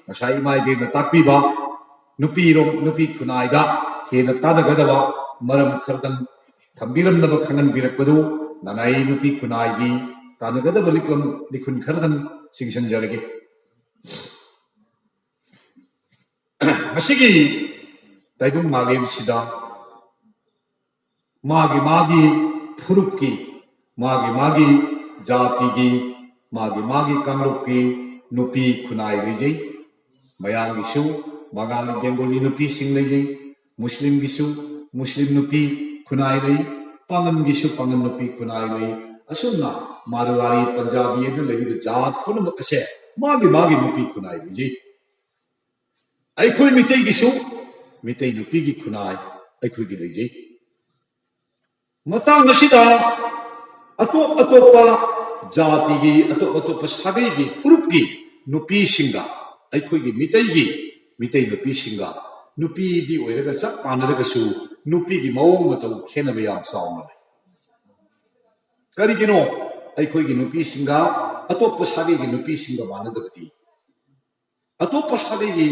masai mai be na takpi ba nupi kunai da he na tada gadaba maram khardan thambiram na ba khangan birakpadu nanai nupi kunai gi tada gadaba likun khardan singsan jarage masigi taibung malem sida magi furup ki magi jati ki magi kangrup ki nupi kunai lejai mayang gisu Bangali Bengali nupi sing lejai Muslim gisu Muslim nupi kunai lei pangan gisu pangan nupi kunai lei asumna Marwari Punjabi edu lei jat punamak ase magi nupi kunai lejai aikoi Meitei gisu Meitei nupi gi kunai aikoi gi lejai matang asida atop jati gi atop sagai gi furup gi nupi singa aikoi gi Meitei nupi singa nupi di oiraga chap panaraga su nupi gi mawong matau khena be yam sauna kari gino aikoi gi nupi singa atop sagai gi nupi singa manadabati atop sagai gi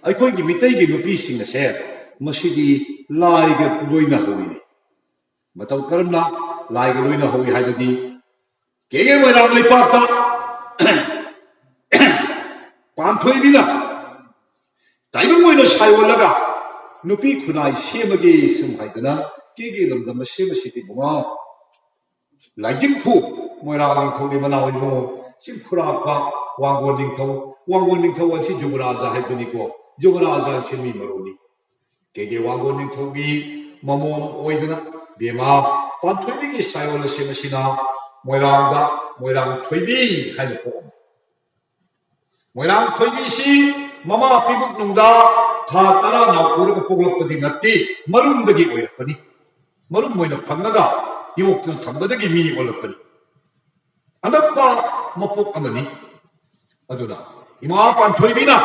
aikoi gi Meitei gi nupi singa se masidi laiga loina hoini matau karamna laiga loina hoi haibadi kege moira mai pakta panthoi bina taibung moina saiwalaga nupi kunai semage sum haidana kege lamdam sema siti bunga lajing khu moira lingthau ni manawi mo sim khurapa wangwon lingthau ansi jugaraja haibani ko jugaraja simi maroni kege wangwon lingthau gi mamom oidana bema panthoi gi saiwala sema sina moirang thoibi haina po moirang thoibi si mama pibuk nungda tha tara na purga poglapadi natti marumdagi oirapani marum moina phangaga yimok thambadagi mi olapani andappa mapok amani aduna ima pan thoibina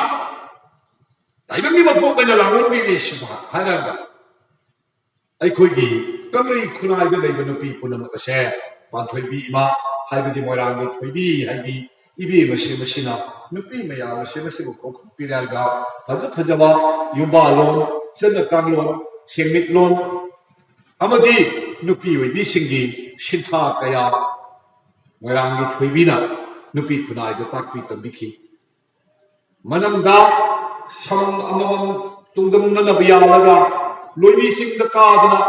taibangi mapok ana langongi ge shubha hairaga aikhoigi kamai khunai ga leiba nupi punamak ase pan thoibi ima haibadi moirang thoibi haigi ibi masina nupi maya masina ko piralga phajaba yumba lon sena kanglon sengmit lon amadi nupi wedi singi sintha kaya moirang thoibina nupi kunai da takpi tambiki manamda samang amam tungdam nanabiya laga loibi singda kadana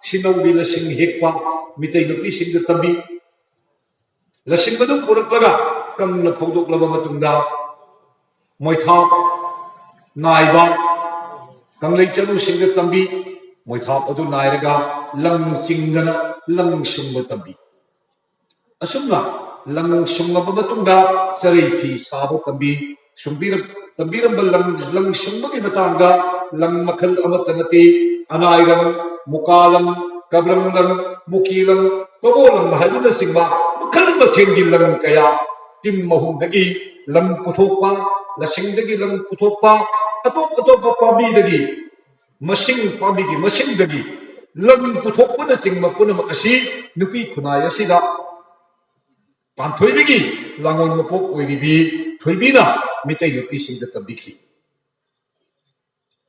sinawgi la sing hekpa Meitei nupi singda tambi la singadu puraklaga kamna phogdoklaba matungda moithap naiba Kangleipakna singda tambi moithap adu nairaga lang singdana lang sumba tambi asumna lang sumba matungda sarai thi saba tambi tambiram lang sumba gi matanga lang makhal amatanati anairam mukalam kabrangram mukilam tobolam haibuna singba makhal mathengi lang kaya tim mahumdagi lang puthokpa lasingdagi lang puthokpa atop pabidagi masing pabigi masingdagi lang puthokpana singma punamak asi nupi kunai asida panthoibigi langon mapok oiribi thoibina Meitei nupi singda tambikhi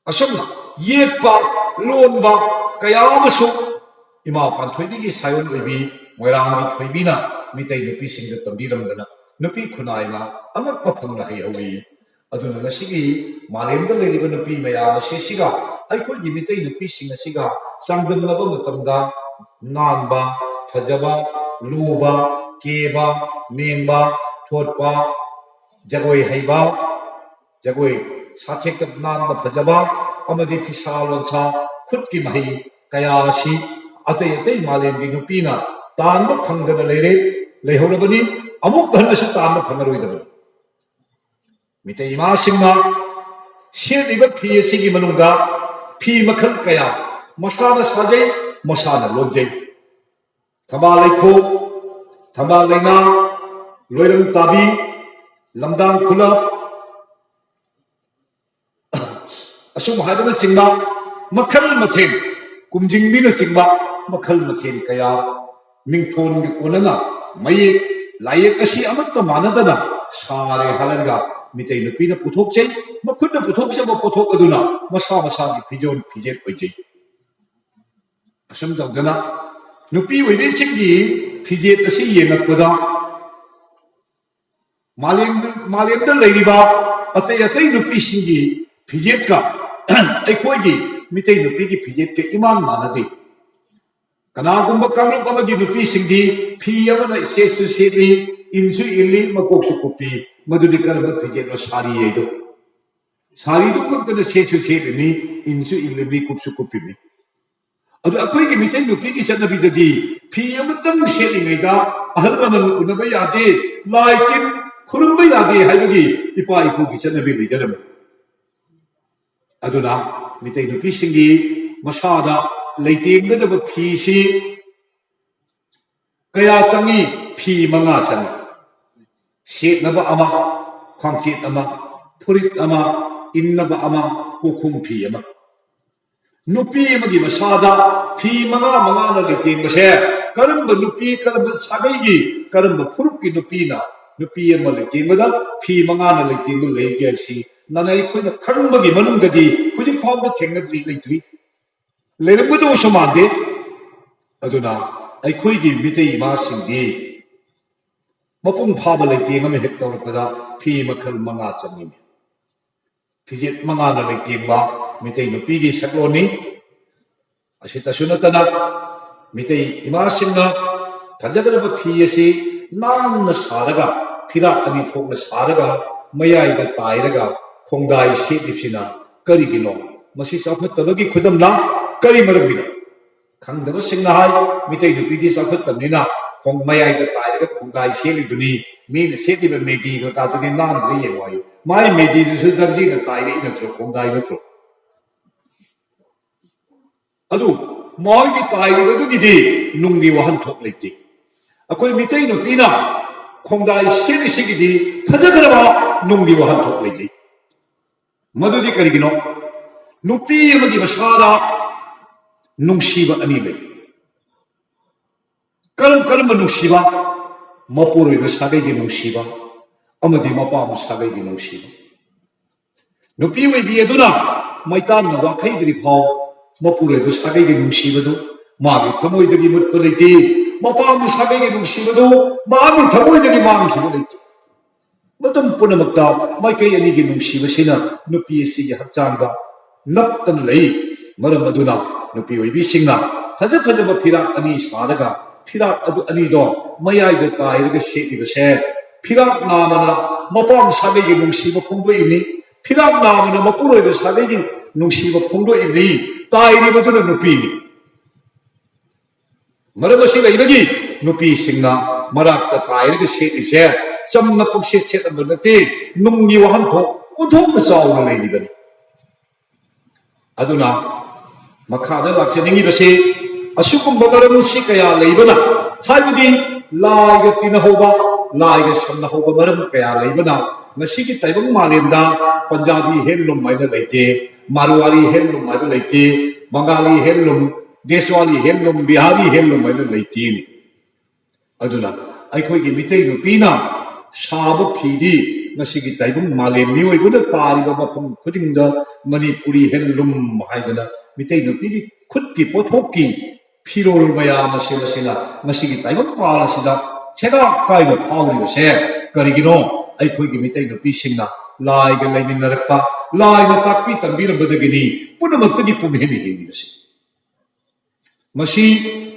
asomna yekpa lonba kaya amasu ima panthoibigi sayon oibi moirang thoibina Meitei nupi singda tambiramdana nupi kunai na amakpa phangna hai hawi aduna ngasigi malemda leriba nupi maya siga aikoi gi Meitei nupi singa siga sangdamlaba matamda nanba phajaba luba keba mengba thotpa jagoi haiba jagoi sathek nanba phajaba amadi phisalonsa khutki mahi kaya si atei malemgi nupina tanba phangdana leihorabani amuk dhannasu tanba phangaroidabani Meitei Emasingi seliba phi asigi manungda phi makhal kaya masana sajai masana lonjai thambal leikho thambal leina loiram tabi lamdang khula asum haibana singba makhal mathen kumjingbina singba makhal mathen kaya mingthon gi konana mayek layek asi amatta manadana sare halaga Meitei nupi na puthok chei makhut na puthok se ma puthok aduna masa masa gi phijon phijet oi chei asam tawdana nupi oibe singgi phijet asi yengakpada Malayamda leiriba atai nupi singgi phijet ka aikoi gi Meitei nupi gi phijet ke iman manade kanagumba kanglip amagi nupi singdi phi amana sesu seli insu illi makoksu kupi madudi karamba phijet no sari edo sari du makta sesu seli ni insu illi mi kupsu kupi mi adu akoi gi Meitei nupi gi sanabi dadi phi amatang seli ngaida ahal raman unaba yade laikin khurumba yade haibagi ipa ipu gi sanabi lijaram aduna Meitei nupi singgi masada leitengdaba phi si kaya changi phi manga changi setnaba ama khangchit ama phurit ama innaba ama kukhum phi ama nupi amagi masada phi manga na leitengbase karamba nupi karamba sagai gi karamba phurup ki nupi na nupi ama leitengbada phi manga na leitengbu leige si nanai khoina kharambagi manungdadi hujik phawda thengnadri leitri leirambadu samande aduna aikhoigi Meitei ma singdi mapung phaba leiteng ama hek tawrpada phi makhal manga changi phijet manga na leitengba Meitei nupi gi sakloni asita sunatana Meitei ima singna thajagaraba phi asi nanna saraga phira ani thokna saraga mayai da tairaga khongdai setipsina karigino masi chawphattabagi khudamna kari marabina khangdaba singna hai Meitei nupi di chawphattabnina khong mayai da tairaga khongdai seliduni mina setiba medi ga ka tuni nandri yewai mai medi du su darji da taira ina thro khongdai na thro adu mai gi taira du gi di nungdi wahan thok leiti akoi Meitei nupi na khongdai seli sigi di thajagaraba nungdi wahan thok leiji madudi karigino nupi amagi masada nungsiba ani lei karam nungsiba mapuroi ba sagai gi nungsiba amadi mapam sagai gi nungsiba nupi oi bi aduna maitan na wakhai dri phau mapuroi ba sagai gi nungsiba do magi thamoi dagi mut leiti mapam sagai gi nungsiba do magi thamoi dagi mang khiba leiti matam punamakta maikai ani gi nungsiba sina nupi si gi hakchangda naptan lei maram aduna nupi oi bi singna phajaba phirak ani saraga phirak adu ani do mayai da tairaga setiba se phirak namana mapam sagai gi nungsiba phongdo ini phirak namana mapuroi ba sagai gi nungsiba phongdo ini tairi baduna nupi ni maram asi leibagi nupi singna marakta tairaga setise chamna pukse set amanate nungni wahan tho uthom sauna leibani aduna makhada lakseningi base asukum bagaram si kaya leibana haibudi laiga tinahoba laiga samnahoba maram kaya leibana ngasi gi taibang malemda Punjabi handloom maina leite Marwari handloom maina leite Bengali handloom Deswali handloom Bihari handloom maina leite ni aduna aikoi gi Meitei nupina saba phidi ngasi gi taibang malem ni oibuna tariba mafam khudingda Manipuri handloom haidana Meitei nupi gi khut ki pothok ki phirol mayam asina ngasi gi taibang pala sida chega kaina phawri se karigino aikoi gi Meitei nupi singna lai ga leiminarakpa lai na takpi tambirambadagini punamakta gi pumheni heni base masi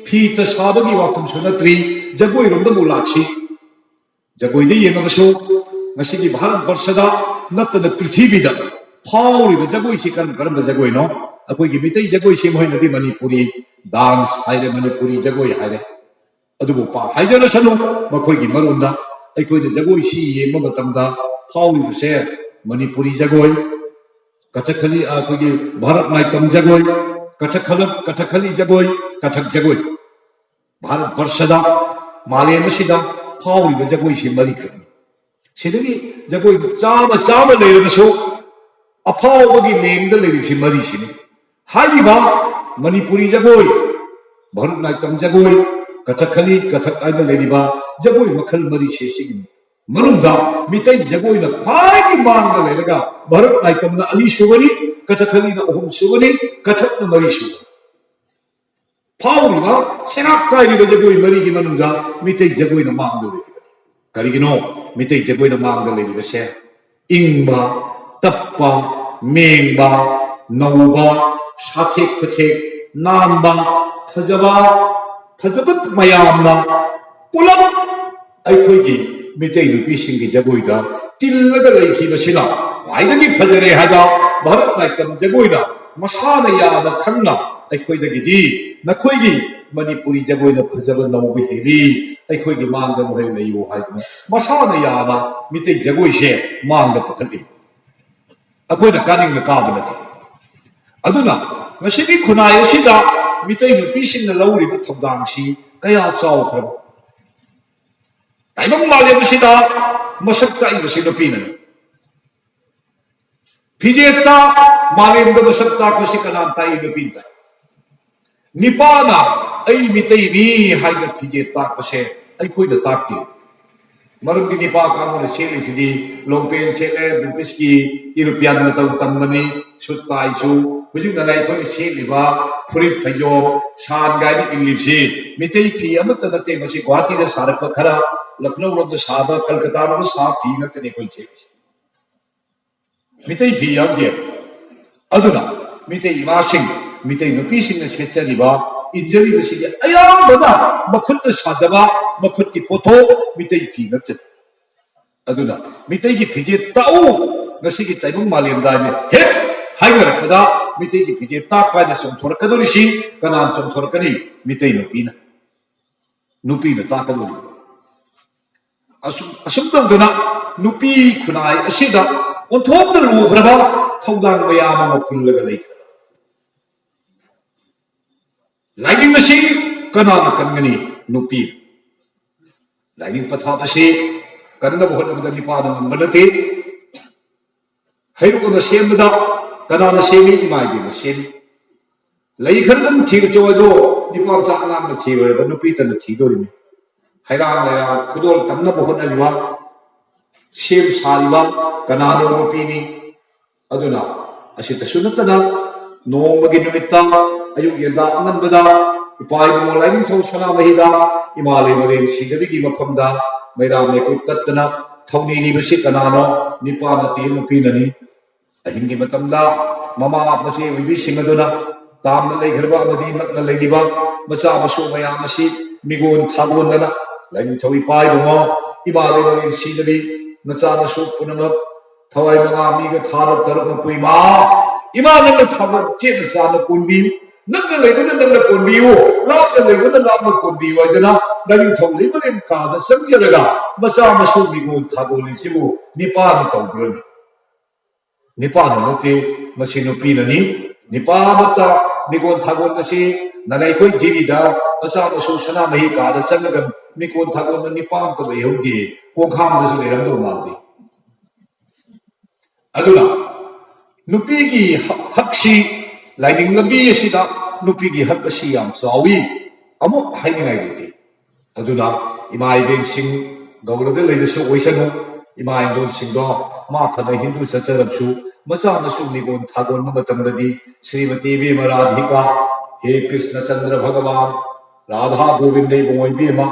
phi ta sabagi wafam sunatri jagoi romda mulaksi jagoi de yengabasu ngasi gi Bharat Barshada natna prithibida phawri ba jagoi si karam jagoi no akoi gi Meitei jagoi si moi nadi Manipuri dance haire Manipuri jagoi haire adubu pa haijana sanu makoi gi marunda aikoi de jagoi si yema matamda phawri se Manipuri jagoi Kathakali akoi gi Bharat Naitam jagoi Kathakali jagoi Kathak jagoi Bharat Barshada Malem sida phawri ba jagoi si mari khani sidagi jagoi chama leirabasu afawagi lengda leirisi mari sini haiba Manipuri jagoi Bharat Naitam jagoi Kathakali Kathak aida leiriba jagoi makhal mari se sigi मनुंदा मितई जगोइना खाई मांग लेगा भारत नाइतमना अली सुबनी कथकलीना अहम सुबनी कथकना मरी सुबनी फावरीबा सेनाक कायरिबा जगोइ मरीगी मनुंदा मितई जगोइना मांग लेगी करिगिनो मितई जगोइना मांग लेगिबसे इंबा तप्पा मेंबा नौबा साथेक फथेक नांबा फजबा फजबत मयामना pull-up अखोगी मितई नुपीसिंगी जगोइदा तिल्लगा लेखिबसिना ख्वाइदगी फजरे हाबा भारत नाइतम जगोइना मसाना याना खंगना अखोइदगिदी नखोइगी मणिपुरी जगोइना फजबा नौबा हेली अखोइगी मांगदा मोहे लैयो हाइदना मसाना याना मितई जगोइसे मांगदा पखली अखोइना कानिंग काबा नथि अदुना ngasiगी khunai asida mitai nupisingna lawriba thawdangsi kaya chawkhra taibang malebasida masakta ibasi nupinani phijeta malemda masakta kasi kananta inupinta nipana ai mitai ni haida phijeta kase ai koina takti marumgi nipa kanona sele sidi longpen sele british ki european mataw tammani sutai su hujung na lai ko seliba furit phayo san gai ni inlipsi mitei phi amata nate masi guwahati da sarak khara lucknow rom da saba kolkata rom sa phi nate ne ko se mitei phi yamje aduna mitei Emasingi mitei nupi sing na sechariba injury basi aya bana makhut na sajaba makhut ki photo mitei phi nate aduna mitei ki phije tau ngasi ki taibung malem da ne he हाइगरपदा मितई की फिजे ताकवादे सोमथोरकदोरिसी Kanan सोमथोरकनी मितई नुपीना ताकदोरि assume तौदना नुपी खुनाई असिदा ओंथोमना लुख्रबा थौदांग मयाम अमा पुल्लगा लैख्रबा lining असी कनाना कनगनी नुपी lining पथाबसे कननब होनबदा निपाना नंबनते हैरुकना सेमदा कनाना semi इमाइबी न semi लैखरदम their चोदो निपाम चा अनाम न थीरोय बनु पीतन थीदोरिमी हैराम लैरा खुदोल तमना बहोनलिबा same सारिबा कनानो नुपीनी अदुना Asita सुनतना नोमगी नुमित्ता अयुग यदा अनंबदा इपाई मोलाइनिंग सौ सना महिदा इमाले मरेन सीदबिगी मफमदा मैराम ने कुततना थौनीनी बसी कनानो निपाना ती नुपीननी अहिंगी मतमदा ममा मसे विबी सिंगदुना तामना लेखरबा अमदी नकना लेदिबा मचा मसु मयाम मसी मिगोन थागोनदना लाइनिंग थौई पाई बमो इमाले मरे सीदबी नचा मसु पुनमक थवाई मगा मीगा थार तरक पुइमा इमा नंग थाबो चेन साना कुंबी नंग लेबना नंग कुंबीओ लापना लेबना लापना कुंबीओ इदना लाइनिंग थौ लेबने कादा संजरगा मचा मसु मिगोन थागोनि सिबु निपानि तौग्रनि निपान नते मसी नुपीननी निपामता मिगोन थागोन मसी ननाई कोई जिरीदा मचा मसु सना मही कादा संगम मिगोन थागोन निपान तो लेहौदे कोखाम दसु लेरमदो मांदे अदुना नुपी की हक्सी लाइनिंग लंबी असिदा नुपी की हक असि याम चावी अमु हाइनिंगाई लेते अदुना इमा इबेन सिंह गौरदे लेबसु ओइसनु इमा इंदोन सिंह मा फना हिंदू सचरबसु मचा मसु निगोन थागोन मतमददी श्रीमती बेमा राधिका हे कृष्ण चंद्र भगवान राधा गोविंद बोइबेमा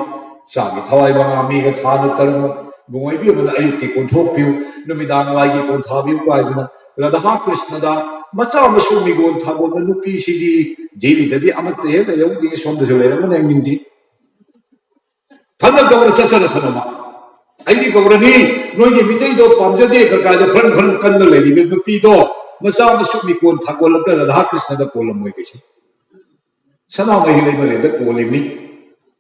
चागी थवाई बंगा मीगा थान तरम बोइबेमा अयुक की कोंथोपियु नुमिदांग वाइगी कोंथाबियु कायदना राधा कृष्णदा मचा मसु निगोन थागोन नुपी सिदी जेलीददी अमत हे लयौदी सोमदसु लेरमने निंदी फना गौर चचर सनमा अइदी गौरनी नोइगे मितैदो पामजदे ककायदो फ्रन फ्रन कन्न लेलिबे नुपीदो मचा मसु मिकोन थागोलक राधा कृष्णदा कोलमोय केसे सना महि लेबरेद कोलिमी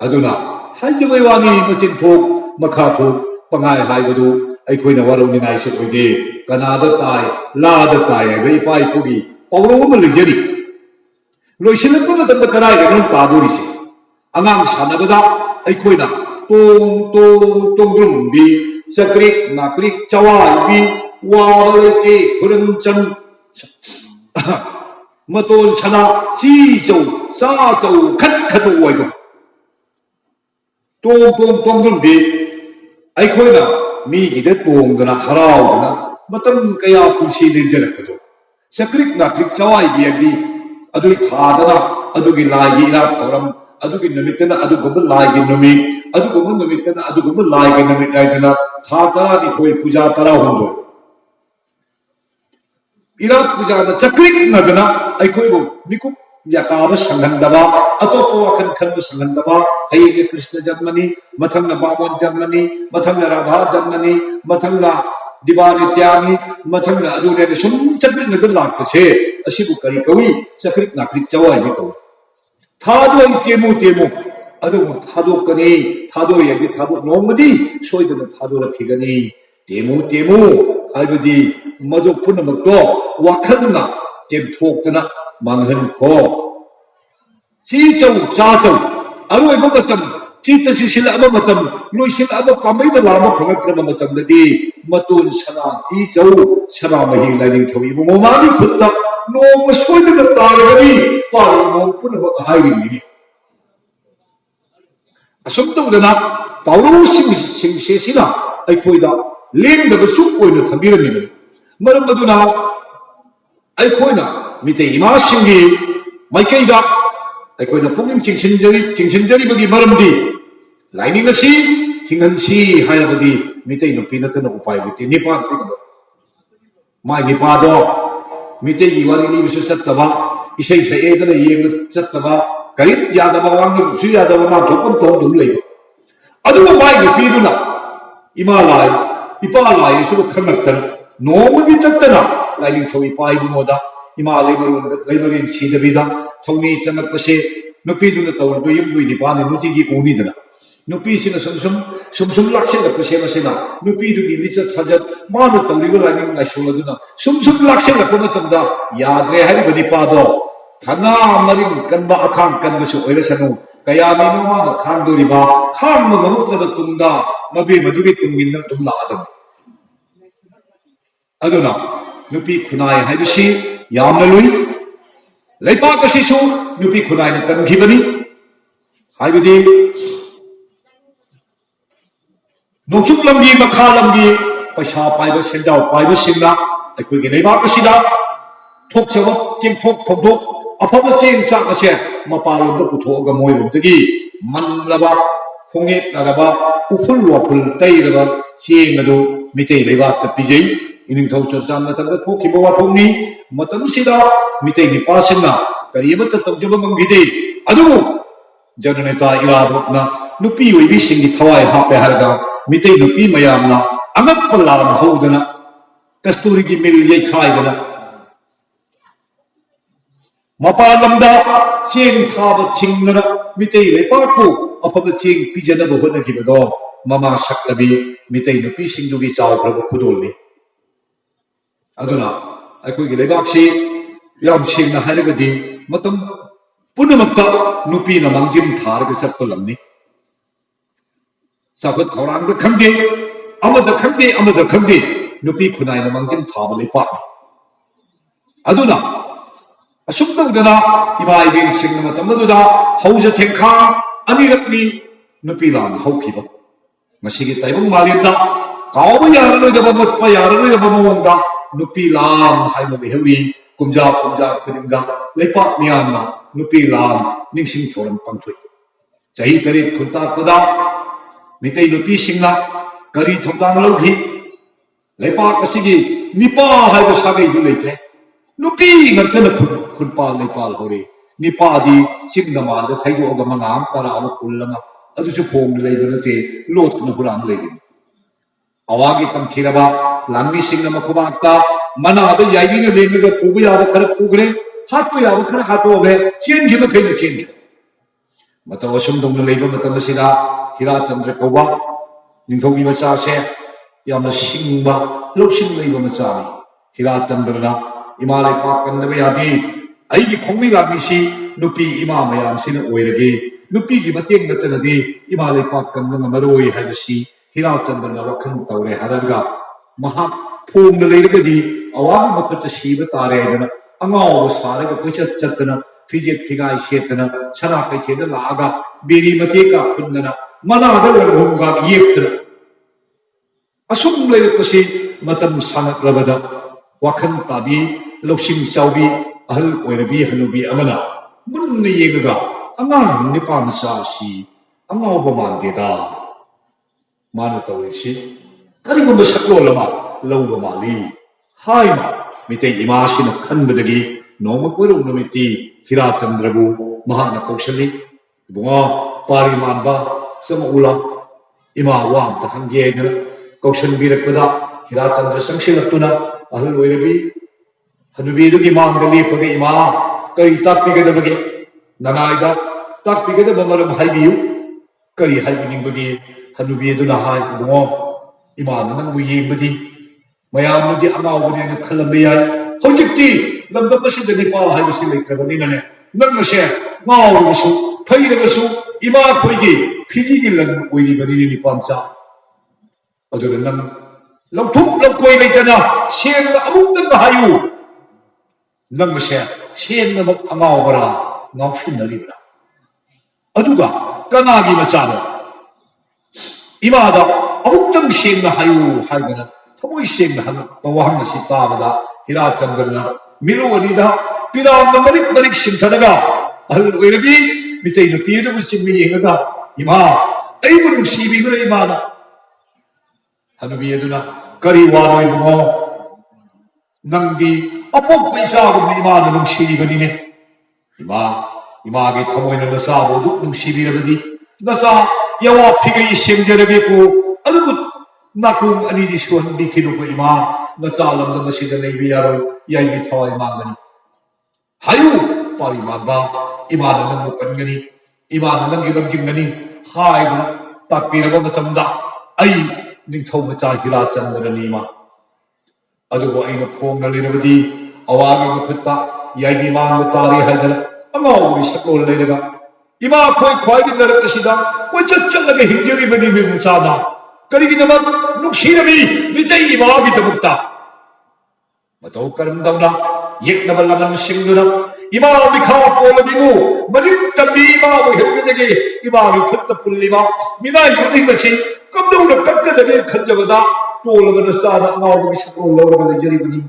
अदुना हाइजबय वानी मचिन थोक मखा थोक पंगाय हाइबदु अइखोइना वरौनिनाय से ओइदे कनादा ताय लादा ताय बे पाइ पुगी पौरो म लिजरी लोइसिलक मतमदा करायदे नं ताबोरिसे अंगाम सानबदा अइखोइना तोंग तोंग तोंगरुंबी सक्रिक नाक्रिक चवाइबी वारते खुरंचन मतोल सना सी चौ सा चौ खत खत ओइदो तोंग तोंग तोंगरुंबी अइखोइना मीगिदे तोंगदना हराउदना मतम कया पुंसी लेंजरकदो सक्रिक नाक्रिक चवाई बियदी अदुई थादना अदुगी लागी इरा थौरम अदुगी नमितना अदुगुब लागी नमि अदुगुब नमितना अदुगुब लागी नमि दाइदना था तरा नि कोई पूजा तरा होंदो इरा पूजा द चक्रिक नदना अखोइबो मिकुप याकाब संगंदबा अतोप वखन खन संगंदबा हयेगे कृष्ण जन्मनि मथंग बामोन जन्मनि मथंग राधा जन्मनि मथंग दिवानित्यानि मथंग अदुने सुम चक्रिक नदन लाकसे असिबु करी कवि चक्रिक नाक्रिक चवाई नि कवि थादो तेमु तेमु अदुगु थादो कनी थादो यदि थादो नोमदि सोइदन थादो रखिगनी तेमु तेमु हाइबदि मदु पुनमक्तो वाखलना तेमथोक्तना मांगहन खो चीचौ चाचौ अरोइब मतम चीतसि सिलअब मतम लोइसिलअब पामैब लाम फंगत्रब मतमदि मतुन सना चीचौ सना महि लाइनिंग थवि मोमानि खुत्ता नोम सोइदन तारगनी पारि मोम पुनमक हाइरिनि असुमतुदना पाउरौ सिंग सेसिना अखोइदा लेंदब सुप ओइना थबिरमिबनि मरम अदुना अखोइना मिते इमासिंगी माइकैदा अखोइना पुंगिंग चिंसिनजरी मरमदी लाइनिंग असि हिंगनसी हायबदी मिते नुपि नतन उपाय बिते निपा माइ निपादो मिते की वारी लिबिसु चत्तबा इसै सएदना येंग चत्तबा करित यादबा वांग सु यादबा मा थोपन थोम दुम लेबो अदु माइ निपिदुना इमालाय इपालाय सुब खंगतन नोमदि चत्तना लाइनिंग थोइ पाइबुमोदा इमा लेबरिन सीदबिदा थौनी चंगकपसे नुपीदुना तौरदु यमदुइ निपाने नुतिगी ओनिदना नुपीसिना सुम लाक्सेलकपसे मसेना नुपीदुगी लिचत सजत मानु तौरिबो लाइनिंग लाइसोलदुना सुम लाक्सेलकप मतमदा याद्रे हारिबा निपादो खना मरिन कनबा अखांग कनबसु ओइरसनु कयानि नोमाना खांदोरिबा खांग मगमुत्रब तुंदा मबे मदुगी तुंगिन तुम लादम अदुना नुपी खुनाय हाइबसी यामना लुई लैपाक असिसु नुपी खुनायना कनखिबनी हाइबदी नोचुक लंगी मखा लंगी पैसा पाइब सेंजाव पाइब सिंगा अखोइगे लैबाक असिदा थोकचब चेंथोक थोकथोक अफब चेंग चाक असे मपालोंद पुथोगा मोइरोंदगी मनलबा फोंगेक नरबा उफुल वाफुल तैरबा चेंग अदु मितै लैबाक पिजै इनिंथौ चोरचान मतमदा थोखिबा वाफोंनि मतमसिदा मितै निपासिना करियमत तौजब मंगिदे अदुबु जननेता इराबोकना नुपी ओइबि सिंगी थवाय हापे हरगा मितै नुपी मयामना अंगप लाम हौदना कस्तूरी की मिल यैखाइदना मपालमदा चेंग थाब थिंगना मितै लेपाकु अफब चेंग पिजनब होनगिबदो ममा सकलबी मितै नुपी सिंगदुगी चावख्रब खुदोलनि अदुना अखोइगे लेबाकसी याम सेंगना हारगदी मतम पुनमक्ता नुपी न मंगिम थारग चप्पलमनि साखत थौरांग खंगे अमद खंगे नुपी खुनाय न मंगिम थाब लेपा अदुना असुमतौदना इबाइबे सिंगना मतमदुदा हौज थेंखा अनिरकनी नुपी लान हौखिबा मसिगे ताइबंग मालिदा कावबा यारलोइदबा मोटपा यारलोइदबा मवंगा नुपी लान हाइबा बेहवी कुमजा खुदिंगा लेपाक मियामना नुपी लान निंगसिंग थोरम पंथोइ चही तरे खुंताकदा मितै नुपी सिंगना करी थोंदांग लौघि लेपाक असिगी निपा हाइबा सागै दु लेत्रे नुपी ngantana khunpa lepal hore nipadi chingdaman da thaigo ga mangam tara amu kullama adu chu phom leiba nate lot na huran leibi awagi tam thiraba lammi singna makubakta mana da yaidi ne lenga pugu ya khar pugre hatpu ya khar hatpo ge chen gi ma pheina chen gi mata wasum dong leiba mata masira hira chandra koba ningthogi macha se yamna singba loksin leiba macha ni hira chandra इमाले पाक कंदबे यादी अइगी खोंगमी लागिसी नुपी इमा मयाम सिना ओइरगे नुपी की मतेंग नतनदी इमाले पाक कंदंग मरोई हाइबसी हिरा चंद्रना वखन तौरे हरगा महा Phong लेरगदी अवाग मफत sieve तारेदन अंगाव सारग कुचत चतन फिजे फिगाई शेतन छना कैथेद लागा berry मते का खुंदना मनाद लंगोंगा येप्तन असुम लेरपसी मतम सानक्लबदा वाखन ताबी लौसिंग चाउबी अहल ओइरबी हनुबी अमना मुन्न येगगा अंगांग निपा मचासी अंगावबा मानदेदा माना तौरिबसी करिगुम्बा सकलोलमा लौबा माली हाइमा मितै इमासिना खनबदगी नोमा कोइरौ नुमिति हिराचंद्रबु महाना कौशली बुंगा पारी मानबा सम उला इमा वाम तहंगेदना कौशन बीरकदा हिराचंद्र संशिलक्तुना अहल ओइरबी हनुबीदुगी मांगदा लेपगे इमा करी ताक्पिगदबगे ननाइदा ताक्पिगदबा मरम हाइबियु करी हाइबिनिंबगी हनुबीदुना हाइ बुंगो इमा नंगबु येंबदी मयामदी अनावबने न खलंबे याय हौजिक्ति लमदम मसिद निपा हाइबसि लेत्रबनिनने नंगसे गावरबसु फैरबसु इमा खोइगी फिजिगी लन ओइरिबनि निपामचा अदुग नंग लमफुक लमकोइ लेतना सेंग अमुक्तन हायु नंगसे सेंग नमक अनावबरा नावसुनलिबरा अदुगा कनागी मचानो इमादा अमुक्तन सेंग हायु हाइदना थमोइ सेंग हंगप वहंग सि ताबदा हिराचंद्रना मिरुवनिदा पिरांग मरिक मरिक सिंथनगा अहल ओइरबी मितै नुपीदुबु चिंगि येंगदा इमा अइबु नुसीबिबरा इमाना हनुबी अदुना करी वानोइ बुंगो नंगदी अपोक पैसागुम इमाना नुसीबिबनिने इमा इमागे थमोइना नसाबु दुक नुसीबिरबदी नसा यवा फिगै सेंजरबेको अदुबु नाकुम अनिदि सुहंदी खिनुको इमा नसा लमदम मसिद लेबि यारोइ याइबि थवाइ मांगनी हायु पारी मानबा इमाना नंगु कनगनी इमाना नंगी लमजिंगनी हाइदना ताक्पिरबा मतमदा अई निंथौ मचा हिराचंद्रनी इमा अदुबो अइना फोंगना लेरबदी अवागे मखुत्ता याइबि मांग तारी हाइदना अंगावबि सकलोल लेरगा इमा खोइ ख्वाइदि नरकसिदा कोइ चलगे हिंजरिबनि बि मचाना करिगिदमक नुक्सिरबि मितै इमागी तमुक्ता मतौ करमदौना येक्नबा लमन सिंगुना इमा बिखा पोलबिबु मनिक तंबी इमा वहिरगदगे इमागी खुत्त पुल्लिबा मिना युनिगसि कमदौना कक्कदगे खजबदा तोलबना साना अंगावबि सकलोल लौरगा लेजरिबनि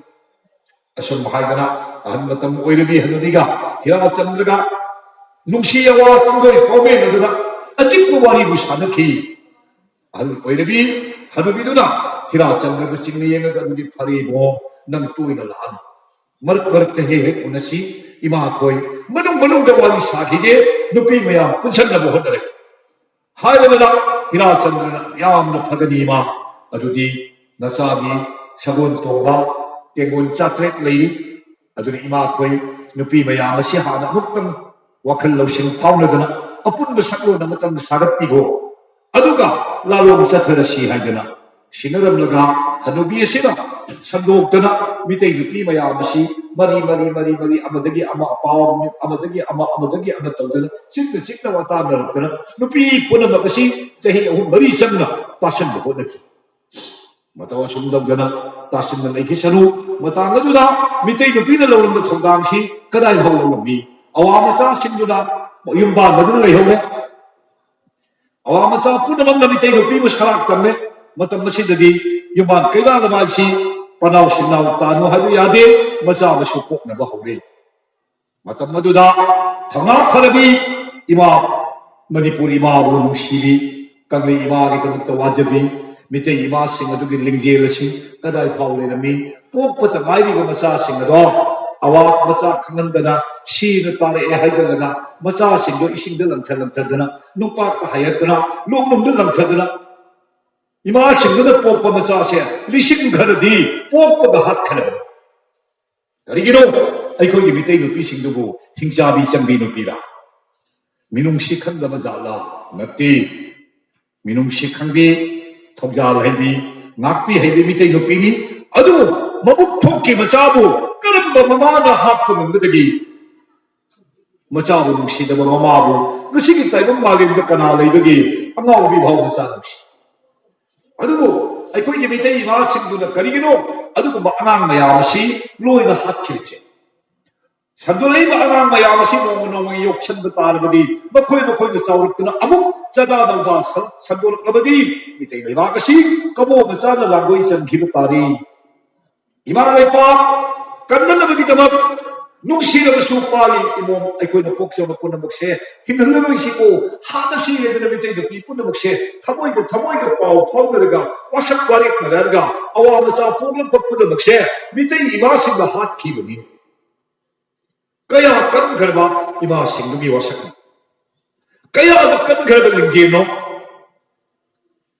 असुम हाइदना अहनतम ओइरबि हनुबिगा हिराचंद्रगा नुंसियवा चिंगोइ पौमेनदना अजिक्कु वारिबु सानखि अहल ओइरबि हनुबिदुना हिराचंद्रबु चिंगि येंगदुगी फरिबो नंग तुइना लान मरक मरक हे हे उनसी इमा कोई मनुंग वाली साखिगे नुपी मया पुंसनबु होदरगे हाइबदा हिराचंद्रना यामना फगनी इमा अदुदी नसागी सगोन तोबा तेगोन चात्रेक लेई अदुनी इमा कोई नुपी मया मसी हाना मुक्तम वखल लौसिंग फाउनदना अपुनबा सकलो नमतंग सागत्तिगो अदुगा लालोम चथरसी हाइदना सिनरमलगा हनुबी असिना संदोक्तना मितै नुपी मयामसी मरी मरी मरी मरी अमदगी अमा अपाव अमदगी अमा तौदना सिक्ना वातानरक्तना नुपी पुनमकसी चही अहु मरी संगना तासन होदकी मतवा सुंदमगना तासन लेखिसनु मतांगदुदा मितै नुपीना लौरम थौदांसी कदाय भौलमबी अवामचा सिंदुना युम्बा मदन लेहौरे अवामचा पुनमंग मितै नुपीबु सराक तमने मतम मसिददी युमान कैदा दमाइसी पनाव सिनाव तानु हाइबु यादे मचा मसु पोकनबा हौरे मतम मदुदा थंगा फरबी इमा मणिपुर इमा बु नुसीबी कंगले इमा गे तमुक्त वाजबी मितै इमा सिंग अदुगी लिंगजेलसी कदाय फाव लेरमी पोकपत गाइरिबा मचा सिंग अदो अवा मचा खंगंदना सीन तारे हाइजलगा मचा सिंगो इसिंग लंथदना नुपाक हायतना लोंगम लंथदना इमा सिंगना पोप मचा से लिसिंग घरदी पोप हाथ खरब करिगिनो अखोई मितै नुपी सिंगदुबु हिंचाबी चंबी नुपीरा मिनुंगसी खंगदबा जाला नत्ती मिनुंगसी खंगे थौजाल हैबी नाकपी हैबी मितै नुपीनी अदु मबुक थोकी मचाबु करम्बा ममाना हाप मंगदगी मचाबु नुंगसीदबा ममाबु गसिगी ताइबम मालिमदा कना लेबगी अंगावबि भाव मचा नुंगसी अदुबो अखोई मितै इमा सिंगदुना करिगिनो अदुगुम्बा अनांग मयामसी लोइना हातखिरचे Sandulay Anang Mayamasi no Yokshan the Tarbadi, Makoi the Saurtuna Amuk, Sada Nava, Sandur Kabadi, Meitei Levagashi, Kabo, the Sana Language and Kibatari. Imanaipa, Kandanabitama, Nuxina Supali, Imom, I could have box of a Punamokse, Hinalisipo, Hanasi and the people of Mokse, Tamoiga Pau, Pomeraga, Wasak Barik Naraga, Awamasa Puna Punamokse, Meitei Imasin the heart keeping. Kaya kan kerba Emasingi gi wasak. Kaya da kan kerba Lingjen no.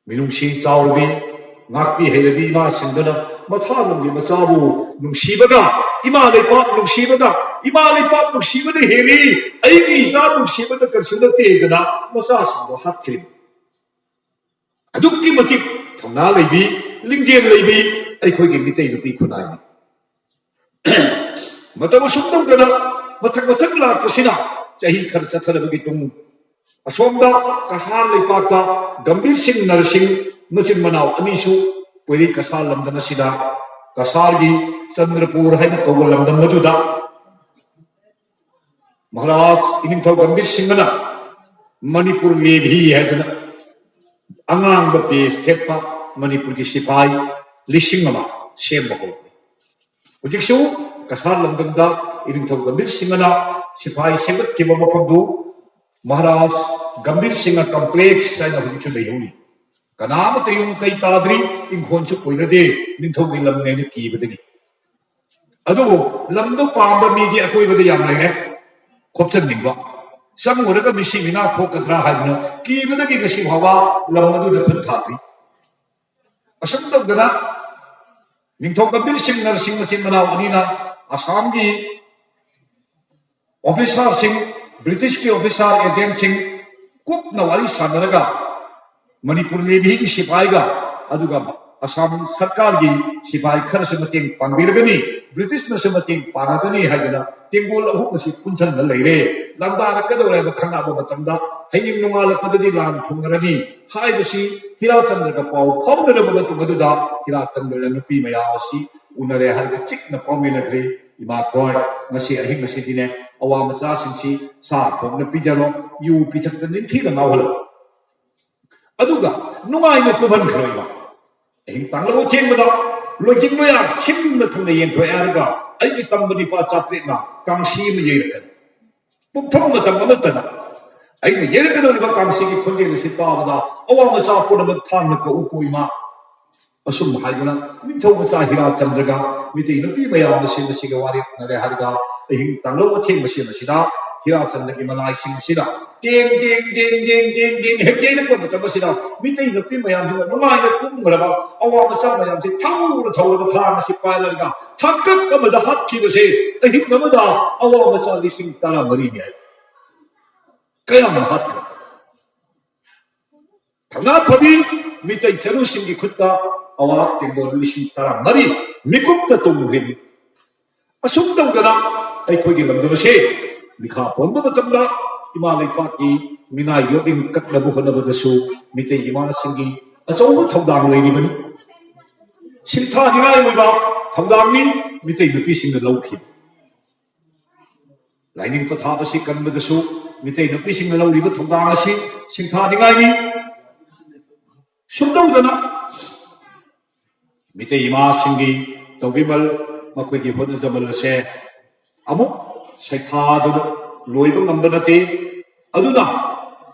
Minungsi chaurbi ngakpi heladi Emasingana mathanam gi machabu nungsibaga Imalaipak nungsibana heli aigi isa nungsibana karsuna tegana masa singdo hatkrim. Adukki matik Thouna leibi Lingjen leibi aikoi gi Meitei nupi khunai. Matam sumdam gana Matak Kusina, Jahi Karsatabagi Asomda, Kasar Lipata, Gambir Singh Narsing, Musim Manau, Anisu, Puri Kasalam the Nasida, Kasargi, Sandrapur, Haina Kogalam the Maduda, Maharaj, Inito Gambir Singhana, Manipur gave he had Angang the base, Tepa, Manipur Sipai, Lishingama, Shembaho. Ujiksu, Kasar Lamdanda. Inito Gambir Singhana, Sipai Sibat Kibamapadu, Maharaj, Gambir Singha complex, and of the Leoni. Kanama Tayum Kai Tadri, in Honsu Puinade, Ninto Wilam Nene Kibadi. Ado, Lamdo Pamba media with the young lady, Copton Nimba. Some would have been Simina Pokatra Hadna, Kibada Gigashihava, Lamadu the Puntatri. A son of Gana, Ninto Gambir Singha Simana Anina, Asamgi. Officer Singh, British officer agent Singh, Cook Nawari Sanaraga, Manipur Navy Shipaiga, Aduga, Assam Sarkargi, Shipai Karsamating Pangirgani, British Nasamating Panagani Hajana, Tingul Hupasi Punsan the Lere, Landa Kadora Kanaba Matanda, Haying Numala Padadi Land, Pungarani, Haibasi, Hiratandra Pau, Pomdra to Maduda, Hiratandra and Pimayasi, Unare had a chick Napominagri. Imakoi, Nasi Ahim Sidine, Awamasa Sinsi, Sa, Tom Pijaro, you Pichak the Nintina Novel. Aduga, no I met Puvan Kroiva. In Tanglo Chamber, looking where Sim the Tuni into Erga, I get somebody past Atrina, Kangshi Yerkan. Pumata Mamatana. I know Yerkan of Kangsi, Kunji Sitavada, Awamasa Punamatan Ukuima. Asum Haidana, Mito Sahira Chandraga, Meitei Nupi Maya Machine the Sigawari, Nareharga, the Him Tanglo Chain Machine Sida, Hira Chandragimanai Sing Sida, Ding, again upon the Tamasida, Meitei Nupi Maya, no mind at Kumrava, Awamasa Mayam, the Tower of the Partnership Pilanga, Taka the hot keeper say, the Him Namada, Awamasa listening Tara Marina. Kayam hot. Thouna Padi, Meitei Janusingi Kutta. Awak Tingo Lishi Tara Mari, Mikupta Tumrim. Asumdam Gana, I could give them the shade. Nika Pomba Tamda, Emasingi, Mina Yobin Katnabuhana the Su, Meitei Emasingi, as over Thouna lady money. Sinta Niva, Thouna, Meitei the piece in the low keep. Lining Patapasi come with the Su, Meitei the piece in the low liver Thouna, Sinta Niva, Sumdam Gana. Meitei Emasingi, Tobimal, Makwiki Honazamalase, Amuk, Saitadu, Loibum Nambanate, Aduna,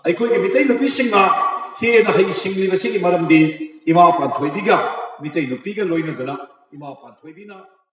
I could give Meitei Nupisinga, here the high singly Vasiki Maramdi, Ima Pantwebiga, Meitei Nupiga Loinadana, Ima Pantwebina.